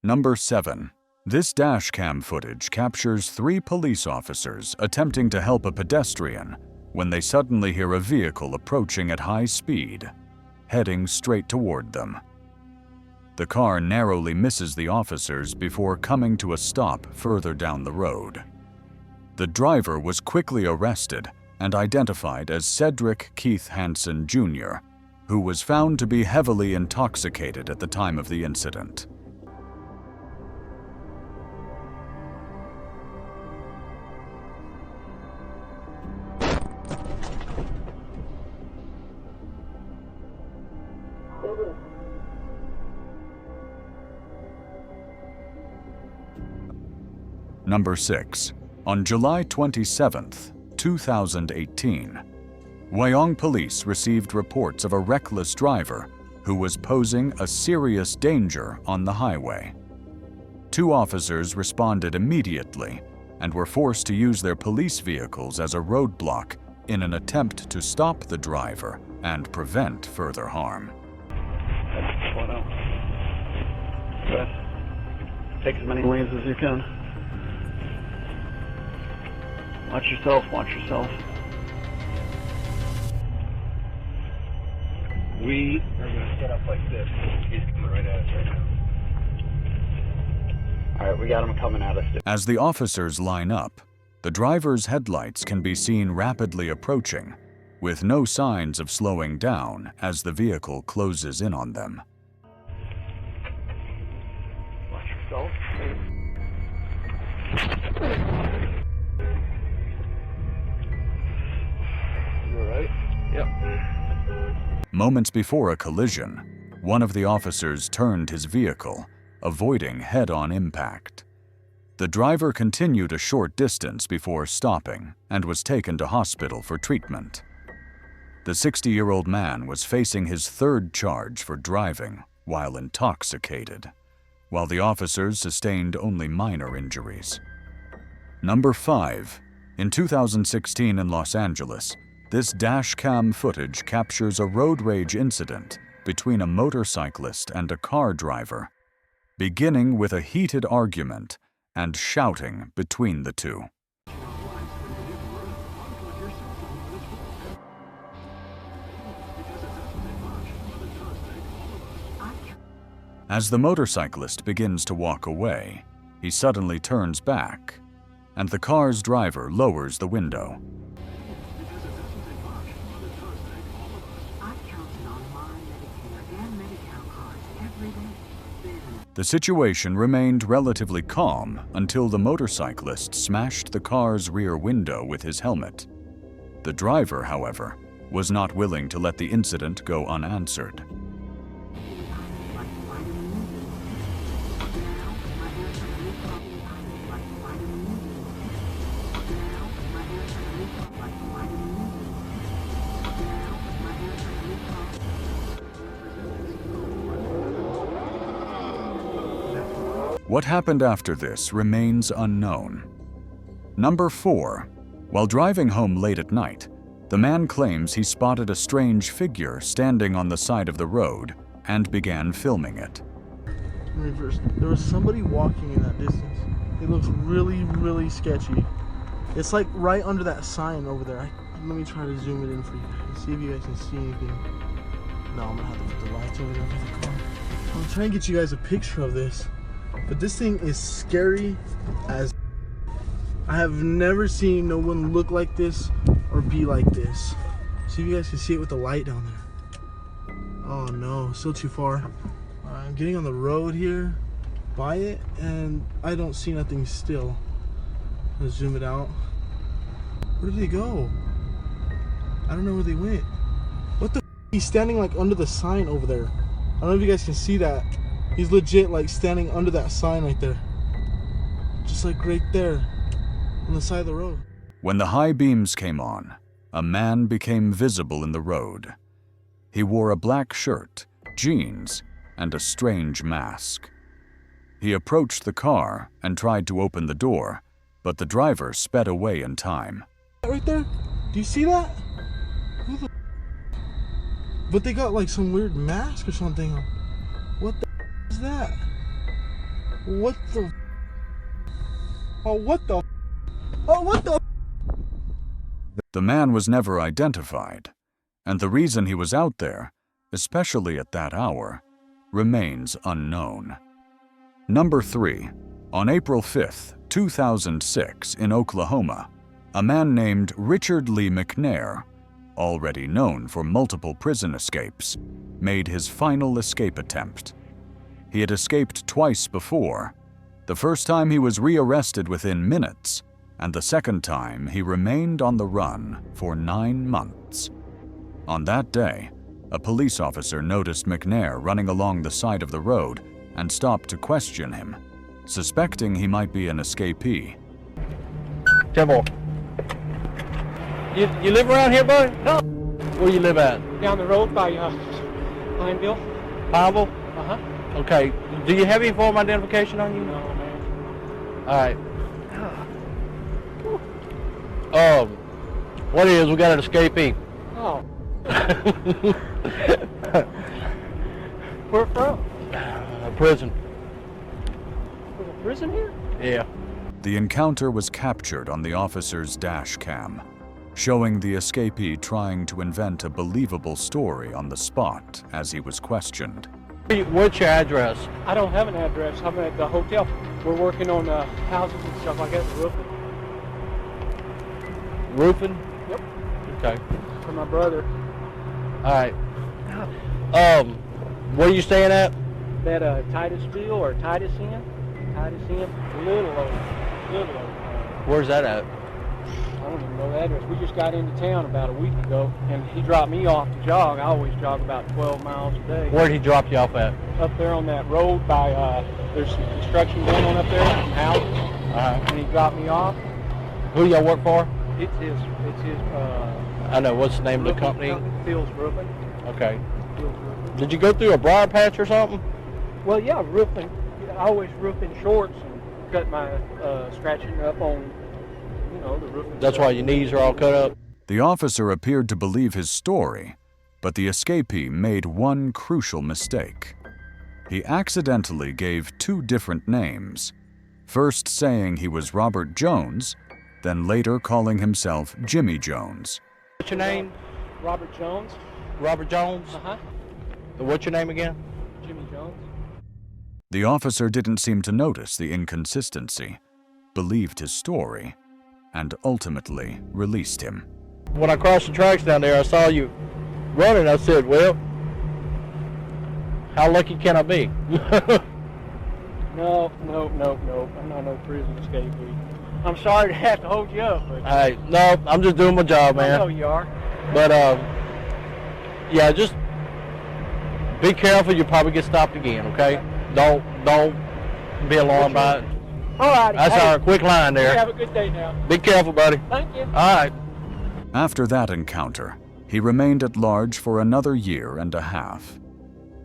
Number 7. This dashcam footage captures 3 police officers attempting to help a pedestrian when they suddenly hear a vehicle approaching at high speed, heading straight toward them. The car narrowly misses the officers before coming to a stop further down the road. The driver was quickly arrested and identified as Cedric Keith Hansen Jr., who was found to be heavily intoxicated at the time of the incident. Number 6. On July 27, 2018, Wyong police received reports of a reckless driver who was posing a serious danger on the highway. 2 officers responded immediately and were forced to use their police vehicles as a roadblock in an attempt to stop the driver and prevent further harm. Take as many lanes as you can. Watch yourself, watch yourself. We are going to set up like this. He's coming right at us right now. All right, we got him coming at us. As the officers line up, the driver's headlights can be seen rapidly approaching, with no signs of slowing down as the vehicle closes in on them. Watch yourself. You all right? Yep. Moments before a collision, one of the officers turned his vehicle, avoiding head-on impact. The driver continued a short distance before stopping and was taken to hospital for treatment. The 60-year-old man was facing his 3rd charge for driving while intoxicated, while the officers sustained only minor injuries. Number 5. In 2016 in Los Angeles, this dashcam footage captures a road rage incident between a motorcyclist and a car driver, beginning with a heated argument and shouting between the two. As the motorcyclist begins to walk away, he suddenly turns back, and the car's driver lowers the window. The situation remained relatively calm until the motorcyclist smashed the car's rear window with his helmet. The driver, however, was not willing to let the incident go unanswered. What happened after this remains unknown. Number 4. While driving home late at night, the man claims he spotted a strange figure standing on the side of the road and began filming it. There was somebody walking in that distance. It looks really, really sketchy. It's like right under that sign over there. Let me try to zoom it in for you guys. See if you guys can see anything. No, I'm gonna have to put the lights over there for the car. I'm trying to get you guys a picture of this. But this thing is scary as I have never seen no one look like this or be like this. See if you guys can see it with the light down there. Oh no, still too far. I'm getting on the road here by it and I don't see nothing still. Let's zoom it out. Where did they go? I don't know where they went. What the f? He's standing like under the sign over there. I don't know if you guys can see that. He's legit like standing under that sign right there. Just like right there on the side of the road. When the high beams came on, a man became visible in the road. He wore a black shirt, jeans, and a strange mask. He approached the car and tried to open the door, but the driver sped away in time. Right there? Do you see that? Who the But they got like some weird mask or something. What the is that? What the? Oh, what the? Oh, what the? The man was never identified, and the reason he was out there, especially at that hour, remains unknown. Number 3. On April 5th, 2006, in Oklahoma, a man named Richard Lee McNair, already known for multiple prison escapes, made his final escape attempt. He had escaped twice before. The first time he was rearrested within minutes, and the second time he remained on the run for 9 months. On that day, a police officer noticed McNair running along the side of the road and stopped to question him, suspecting he might be an escapee. Timbo, you live around here, buddy? No. Where you live at? Down the road by Pineville. Pineville? Uh-huh. Okay. Do you have any form of identification on you? No, man. All right. What it is, we got an escapee. Oh. Where from? Prison. There's a prison here? Yeah. The encounter was captured on the officer's dash cam, showing the escapee trying to invent a believable story on the spot as he was questioned. What's your address? I don't have an address. I'm at the hotel. We're working on houses and stuff like that, roofing. Roofing? Yep. Okay. For my brother. All right. Where are you staying at? That Titusville or Titus Inn? Titus Inn? Little over. Where's that at? I don't even know the address. We just got into town about a week ago, and he dropped me off to jog. I always jog about 12 miles a day. Where'd he drop you off at? Up there on that road by, there's some construction going on up there, some houses. And he dropped me off. Who y'all work for? It's his, I know. What's the name of the company? Phil's Roofing. Okay. Phil's Roofing. Did you go through a briar patch or something? Well, yeah, roofing. I always roof in shorts and cut my, scratching up on, you know, the roofing. That's why your knees are all cut up? The officer appeared to believe his story, but the escapee made one crucial mistake. He accidentally gave 2 different names, first saying he was Robert Jones, then later calling himself Jimmy Jones. What's your name? Robert Jones. Robert Jones? Uh-huh. What's your name again? Jimmy Jones. The officer didn't seem to notice the inconsistency, believed his story, and ultimately released him. When I crossed the tracks down there, I saw you running. I said, well, how lucky can I be? No. I'm not no prison escapee. I'm sorry to have to hold you up, but... Hey, no, I'm just doing my job, man. I know you are. But, yeah, just be careful. You'll probably get stopped again, okay? Don't be alarmed by it. All right. That's our quick line there. Have a good day now. Be careful, buddy. Thank you. All right. After that encounter, he remained at large for another 1.5 years.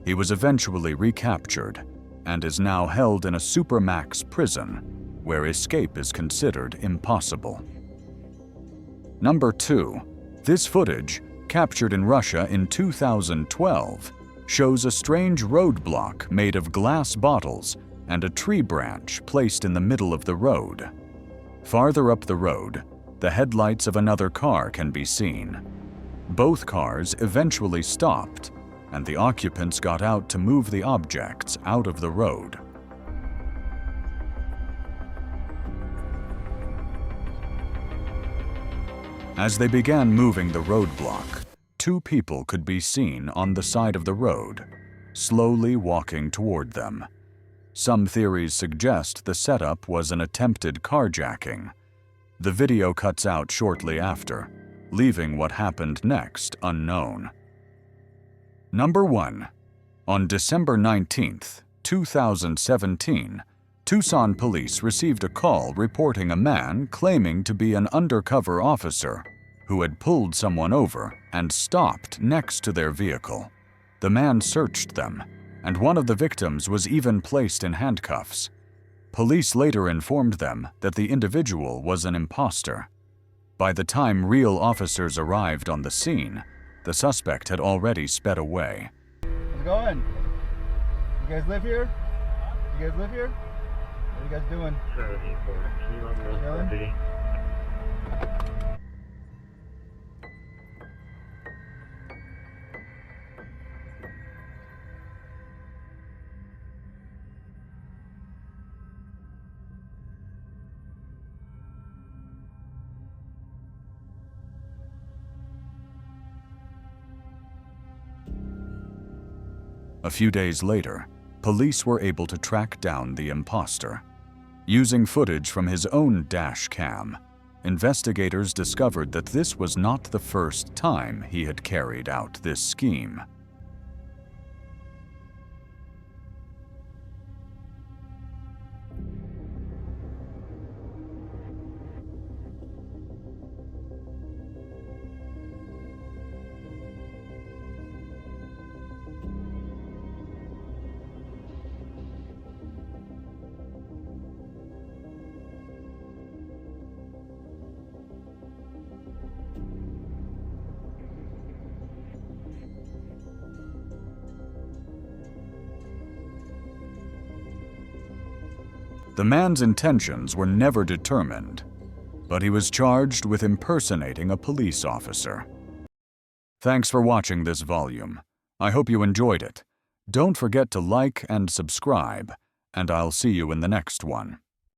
He was eventually recaptured and is now held in a supermax prison where escape is considered impossible. Number 2. This footage, captured in Russia in 2012, shows a strange roadblock made of glass bottles and a tree branch placed in the middle of the road. Farther up the road, the headlights of another car can be seen. Both cars eventually stopped, and the occupants got out to move the objects out of the road. As they began moving the roadblock, 2 people could be seen on the side of the road, slowly walking toward them. Some theories suggest the setup was an attempted carjacking. The video cuts out shortly after, leaving what happened next unknown. Number 1. On December 19th, 2017, Tucson police received a call reporting a man claiming to be an undercover officer who had pulled someone over and stopped next to their vehicle. The man searched them, and one of the victims was even placed in handcuffs. Police later informed them that the individual was an imposter. By the time real officers arrived on the scene, the suspect had already sped away. How's it going? You guys live here? You guys live here? What are you guys doing? Can you run the Chilling? video? A few days later, police were able to track down the imposter. Using footage from his own dash cam, investigators discovered that this was not the first time he had carried out this scheme. The man's intentions were never determined, but he was charged with impersonating a police officer. Thanks for watching this volume. I hope you enjoyed it. Don't forget to like and subscribe, and I'll see you in the next one.